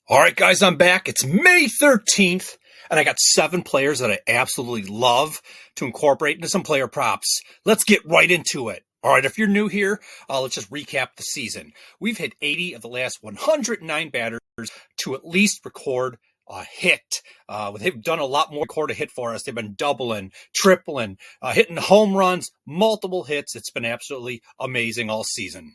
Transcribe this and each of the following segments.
All right, guys, I'm back. It's May 13th, and I got 7 players that I absolutely love to incorporate into some player props. Let's get right into it. All right, if you're new here, let's just recap the season. We've hit 80 of the last 109 batters to at least record a hit. They've done a lot more record a hit for us. They've been doubling, tripling, hitting home runs, multiple hits. It's been absolutely amazing all season.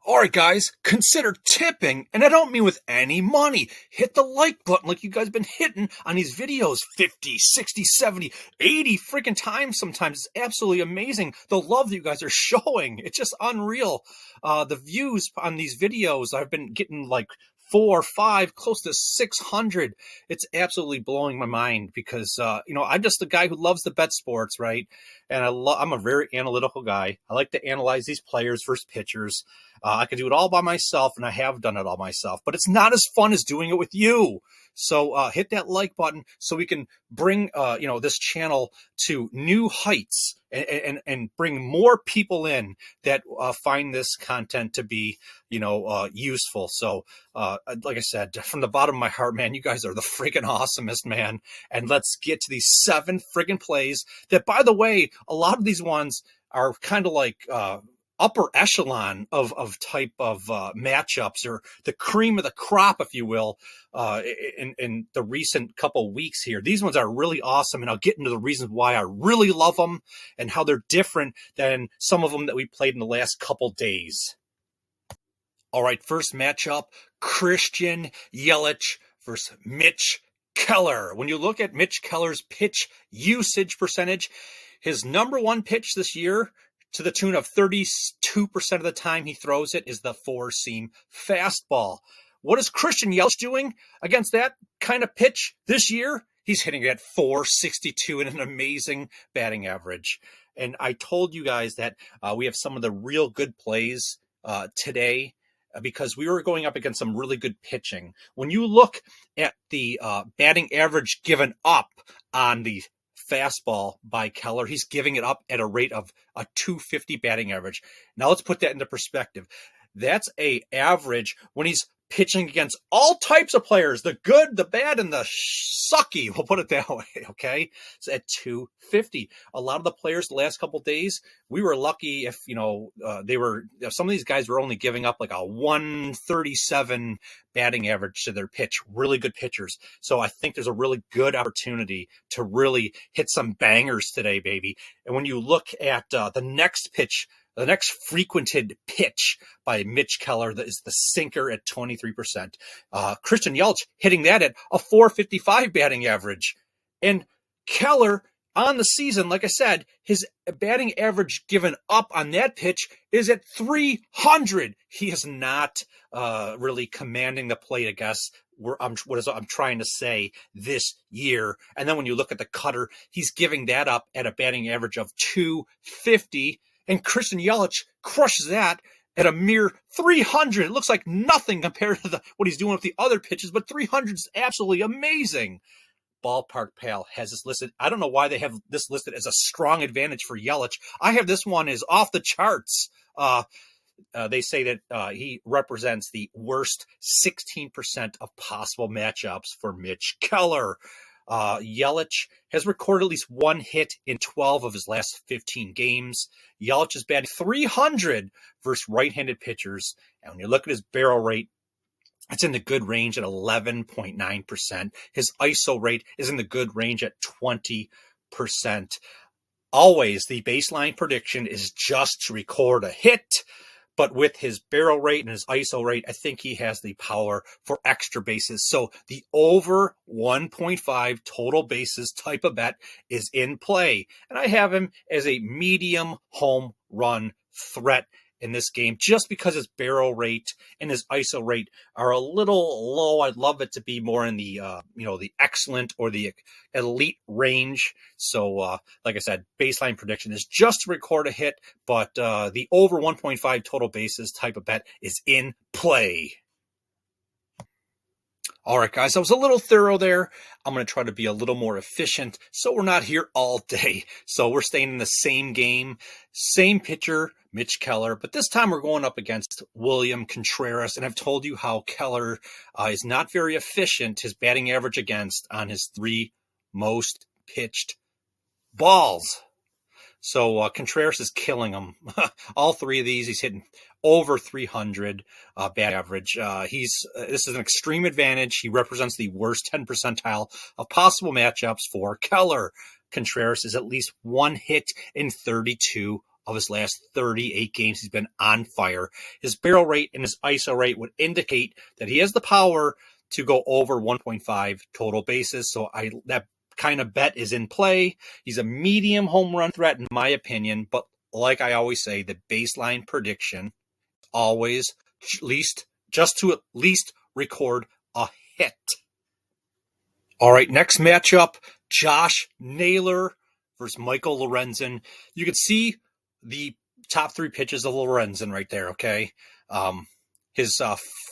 All right, guys, consider tipping, and I don't mean with any money. Hit the like button like you guys have been hitting on these videos 50, 60, 70, 80 freaking times sometimes. It's absolutely amazing, the love that you guys are showing. It's just unreal. The views on these videos, I've been getting like 4, 5, close to 600. It's absolutely blowing my mind because, I'm just a guy who loves the bet sports, right? And I'm a very analytical guy. I like to analyze these players versus pitchers. I can do it all by myself, and I have done it all myself, but it's not as fun as doing it with you. So hit that like button so we can bring this channel to new heights and bring more people in that find this content to be useful. So like I said, from the bottom of my heart, man, you guys are the freaking awesomest, man. And let's get to these 7 friggin' plays that, by the way, a lot of these ones are kind of like upper echelon of type of matchups, or the cream of the crop, if you will, in the recent couple weeks here. These ones are really awesome, and I'll get into the reasons why I really love them and how they're different than some of them that we played in the last couple days. All right, first matchup, Christian Yelich versus Mitch Keller. When you look at Mitch Keller's pitch usage percentage, his number one pitch this year, to the tune of 32% of the time he throws it, is the 4-seam fastball. What is Christian Yelich doing against that kind of pitch this year? He's hitting it at .462 and an amazing batting average. And I told you guys that we have some of the real good plays today because we were going up against some really good pitching. When you look at the batting average given up on the fastball by Keller, he's giving it up at a rate of a .250 batting average. Now let's put that into perspective. That's a average when he's pitching against all types of players, the good, the bad, and the sucky. We'll put it that way, okay? It's at .250. A lot of the players the last couple of days, we were lucky if, some of these guys were only giving up like a 137 batting average to their pitch. Really good pitchers. So I think there's a really good opportunity to really hit some bangers today, baby. And when you look at the next pitch, the next frequented pitch by Mitch Keller is the sinker at 23%. Christian Yelich hitting that at a .455 batting average. And Keller on the season, like I said, his batting average given up on that pitch is at .300. He is not really commanding the plate, I guess. I'm trying to say this year. And then when you look at the cutter, he's giving that up at a batting average of .250. And Christian Yelich crushes that at a mere .300. It looks like nothing compared to what he's doing with the other pitches, but .300 is absolutely amazing. Ballpark Pal has this listed. I don't know why they have this listed as a strong advantage for Yelich. I have this one is off the charts. They say that he represents the worst 16% of possible matchups for Mitch Keller. Yelich has recorded at least 1 hit in 12 of his last 15 games. Yelich is batting .300 versus right-handed pitchers. And when you look at his barrel rate, it's in the good range at 11.9%. His ISO rate is in the good range at 20%. Always, the baseline prediction is just to record a hit. But with his barrel rate and his ISO rate, I think he has the power for extra bases. So the over 1.5 total bases type of bet is in play. And I have him as a medium home run threat in this game just because his barrel rate and his ISO rate are a little low. I'd love it to be more in the, the excellent or the elite range. So, like I said, baseline prediction is just to record a hit, but the over 1.5 total bases type of bet is in play. All right, guys, I was a little thorough there. I'm going to try to be a little more efficient so we're not here all day. So we're staying in the same game, same pitcher, Mitch Keller. But this time we're going up against William Contreras. And I've told you how Keller is not very efficient, his batting average against on his 3 most pitched balls. So Contreras is killing him. All 3 of these, he's hitting over 300 bat average. This is an extreme advantage. He represents the worst 10 percentile of possible matchups for Keller. Contreras is at least 1 hit in 32 of his last 38 games. He's been on fire. His barrel rate and his ISO rate would indicate that he has the power to go over 1.5 total bases. So that kind of bet is in play. He's a medium home run threat in my opinion, but like I always say, the baseline prediction always just to at least record a hit. All right, next matchup, Josh Naylor versus Michael Lorenzen. You can see the top 3 pitches of Lorenzen right there, okay? His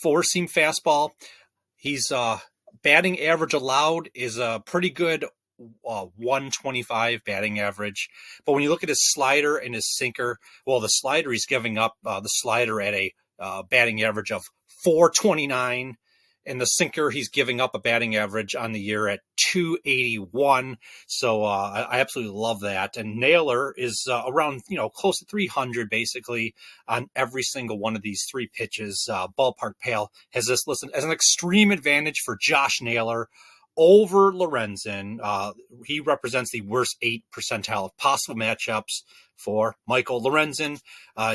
4-seam fastball, he's batting average allowed is a pretty good 125 batting average. But when you look at his slider and his sinker, well, the slider he's giving up the slider at a batting average of 429. And the sinker, he's giving up a batting average on the year at 281. So I absolutely love that. And Naylor is around, close to 300 basically on every single one of these 3 pitches. Ballpark Pal has this listed as an extreme advantage for Josh Naylor over Lorenzen. He represents the worst 8 percentile of possible matchups for Michael Lorenzen.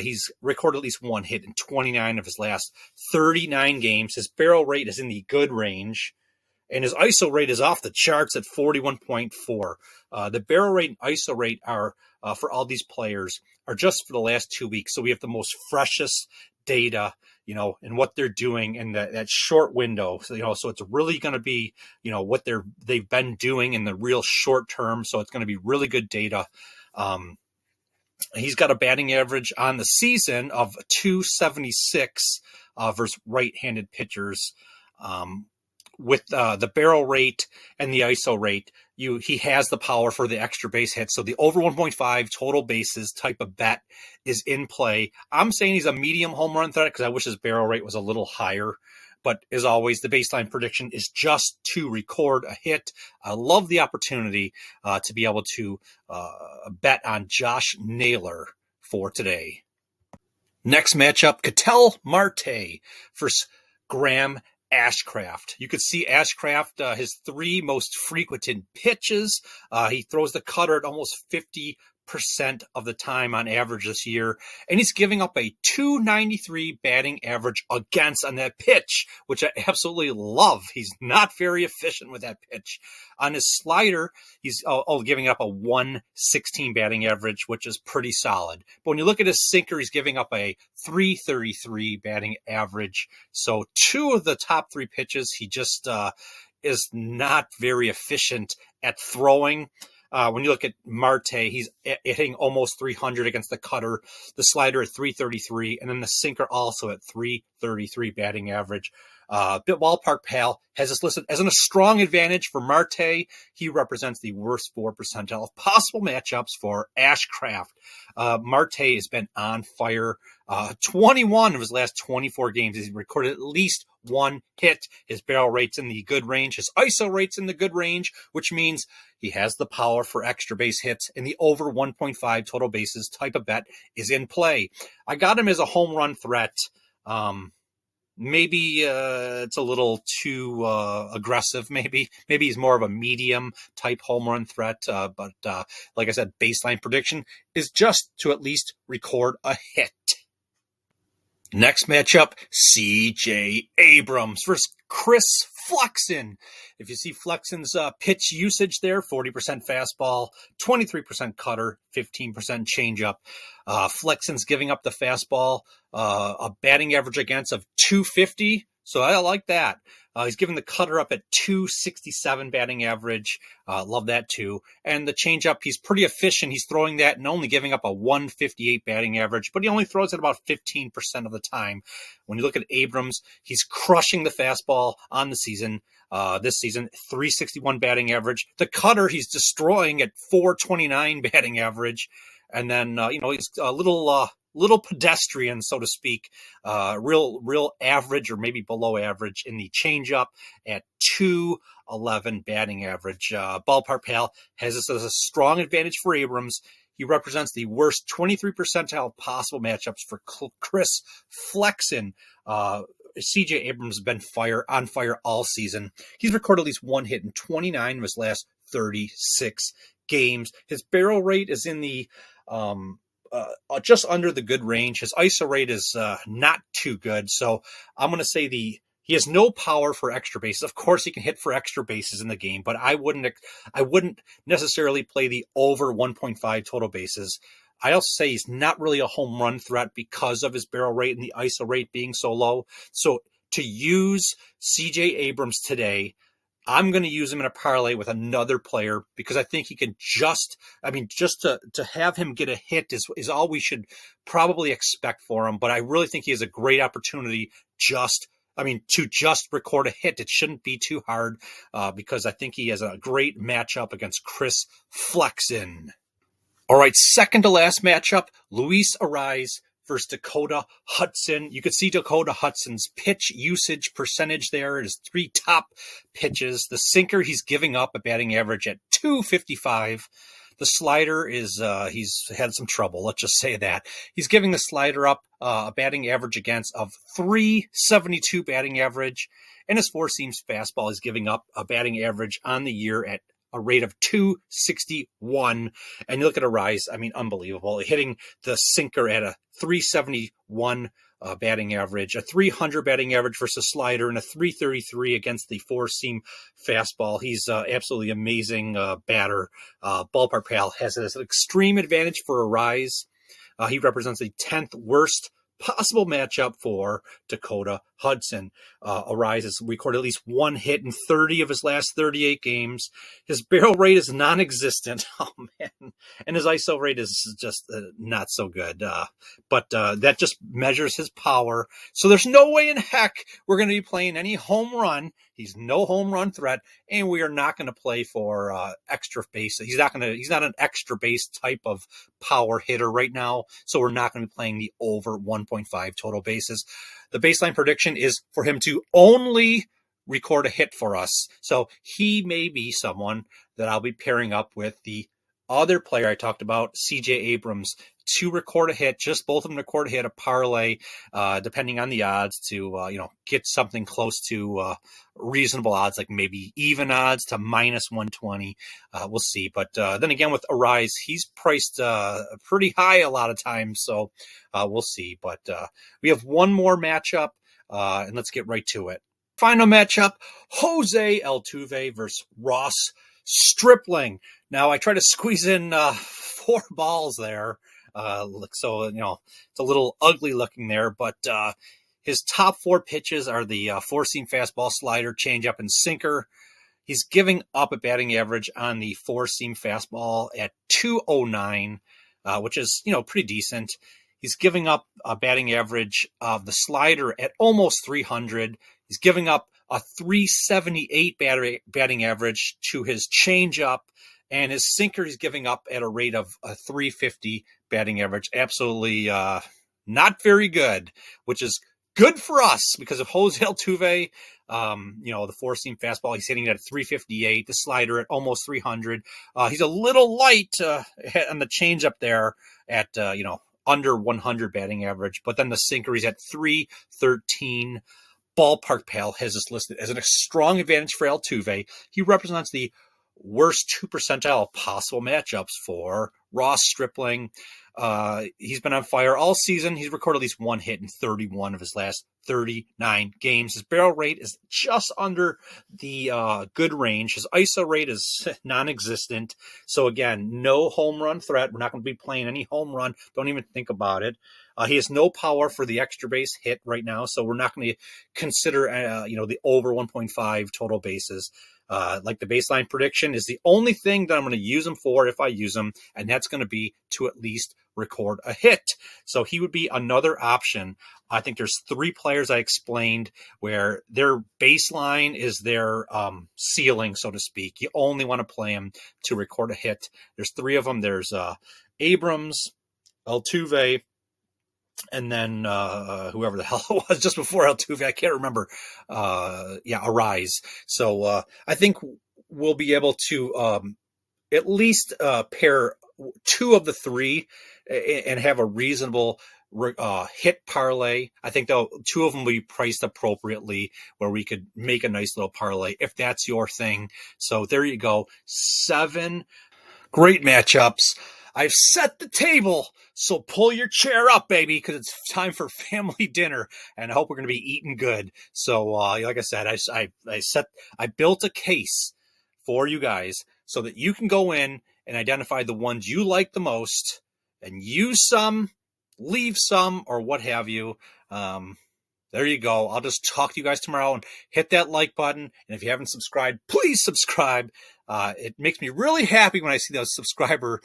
He's recorded at least 1 hit in 29 of his last 39 games. His barrel rate is in the good range, and his ISO rate is off the charts at 41.4. The barrel rate and ISO rate are for all these players are just for the last 2 weeks. So we have the most freshest data, and what they're doing in that short window. So, so it's really going to be, what they've been doing in the real short term. So it's going to be really good data. He's got a batting average on the season of 276 versus right-handed pitchers. With the barrel rate and the ISO rate, he has the power for the extra base hit. So the over 1.5 total bases type of bet is in play. I'm saying he's a medium home run threat because I wish his barrel rate was a little higher. But as always, the baseline prediction is just to record a hit. I love the opportunity to be able to bet on Josh Naylor for today. Next matchup, Ketel Marte versus Graham Ashcraft. You could see Ashcraft, his 3 most frequented pitches. He throws the cutter at almost 50% of the time on average this year, and he's giving up a 293 batting average against on that pitch, which I absolutely love. He's not very efficient with that pitch. On his slider, he's giving up a 116 batting average, which is pretty solid. But when you look at his sinker, he's giving up a 333 batting average. So 2 of the top 3 pitches, he just is not very efficient at throwing. When you look at Marte, he's hitting almost 300 against the cutter, the slider at 333, and then the sinker also at 333 batting average. Ballpark Pal has this listed as a strong advantage for Marte. He represents the worst 4 percentile of possible matchups for Ashcraft. Marte has been on fire. 21 of his last 24 games, he's recorded at least 1 hit. His barrel rate's in the good range. His ISO rate's in the good range, which means he has the power for extra base hits, and the over 1.5 total bases type of bet is in play. I got him as a home run threat. Maybe it's a little too aggressive. Maybe he's more of a medium type home run threat. But like I said, baseline prediction is just to at least record a hit. Next matchup, C.J. Abrams versus Chris Flexen. If you see Flexen's pitch usage there, 40% fastball, 23% cutter, 15% changeup. Flexen's giving up the fastball, a batting average against of 250. So I like that. He's giving the cutter up at 267 batting average. Love that too. And the changeup, he's pretty efficient. He's throwing that and only giving up a 158 batting average, but he only throws it about 15% of the time. When you look at Abrams, he's crushing the fastball on the season. This season, 361 batting average. The cutter, he's destroying at 429 batting average. And then, he's a little little pedestrian, so to speak, real average or maybe below average in the changeup at 211 batting average. Ballpark Pal has this as a strong advantage for Abrams. He represents the worst 23 percentile possible matchups for Chris Flexen. CJ Abrams has been on fire all season. He's recorded at least one hit in 29 of his last 36 games. His barrel rate is in the just under the good range. His ISO rate is not too good. So I'm going to say he has no power for extra bases. Of course, he can hit for extra bases in the game, but I wouldn't necessarily play the over 1.5 total bases. I also say he's not really a home run threat because of his barrel rate and the ISO rate being so low. So to use CJ Abrams today, I'm going to use him in a parlay with another player because I think he can just to have him get a hit is all we should probably expect for him. But I really think he has a great opportunity to just record a hit. It shouldn't be too hard because I think he has a great matchup against Chris Flexen. All right, second to last matchup, Luis Arraez versus Dakota Hudson. You could see Dakota Hudson's pitch usage percentage there. His three top pitches. The sinker, he's giving up a batting average at 255. The slider is, he's had some trouble. Let's just say that. He's giving the slider up a batting average against of 372 batting average. And his four-seam fastball is giving up a batting average on the year at a rate of 261. And you look at Arraez, unbelievable. Hitting the sinker at a 371 batting average, a 300 batting average versus slider, and a 333 against the four-seam fastball. He's absolutely amazing batter. Ballpark Pal has an extreme advantage for Arraez. He represents the 10th worst possible matchup for Dakota Hudson. Arraez has recorded at least one hit in 30 of his last 38 games. His barrel rate is non-existent. Oh, man. And his ISO rate is just not so good. But that just measures his power. So there's no way in heck we're going to be playing any home run. He's no home run threat, and we are not going to play for extra base. He's not an extra base type of power hitter right now, so we're not going to be playing the over 1.5 total bases. The baseline prediction is for him to only record a hit for us. So he may be someone that I'll be pairing up with the other player I talked about, CJ Abrams, to record a hit, just both of them record a hit, a parlay, depending on the odds to, get something close to reasonable odds, like maybe even odds to minus 120. We'll see. But then again, with Arraez, he's priced pretty high a lot of times. So we'll see. But we have one more matchup, and let's get right to it. Final matchup, Jose Altuve versus Ross Stripling. Now, I try to squeeze in 4 balls there. So, it's a little ugly looking there, but his top 4 pitches are the four-seam fastball, slider, changeup, and sinker. He's giving up a batting average on the four-seam fastball at 209, which is, pretty decent. He's giving up a batting average of the slider at almost 300. He's giving up a 378 batting average to his changeup, and his sinker he's giving up at a rate of a 350 batting average. Absolutely not very good, which is good for us because of Jose Altuve. The four-seam fastball, he's hitting at 358, the slider at almost 300. He's a little light on the changeup there at, under 100 batting average, but then the sinker he's at 313. Ballpark Pal has this listed as a strong advantage for Altuve. He represents the worst 2 percentile possible matchups for Ross Stripling. He's been on fire all season. He's recorded at least one hit in 31 of his last 39 games. His barrel rate is just under the good range. His ISO rate is non-existent. So again, no home run threat. We're not going to be playing any home run. Don't even think about it. He has no power for the extra base hit right now, so we're not going to consider, the over 1.5 total bases. Like the baseline prediction is the only thing that I'm going to use him for if I use him, and that's going to be to at least record a hit. So he would be another option. I think there's 3 players I explained where their baseline is their ceiling, so to speak. You only want to play him to record a hit. There's 3 of them. There's Abrams, Altuve, and then whoever the hell it was just before Altuve, I can't remember. Arise. So I think we'll be able to at least pair two of the three and have a reasonable hit parlay. I think though two of them will be priced appropriately where we could make a nice little parlay if that's your thing. So there you go. 7 great matchups. I've set the table, so pull your chair up, baby, because it's time for family dinner, and I hope we're going to be eating good. So, like I said, I built a case for you guys so that you can go in and identify the ones you like the most and use some, leave some, or what have you. There you go. I'll just talk to you guys tomorrow, and hit that like button. And if you haven't subscribed, please subscribe. It makes me really happy when I see those subscriber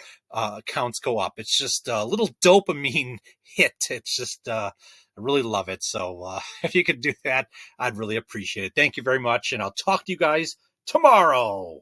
counts go up. It's just a little dopamine hit. It's just, I really love it. So if you could do that, I'd really appreciate it. Thank you very much. And I'll talk to you guys tomorrow.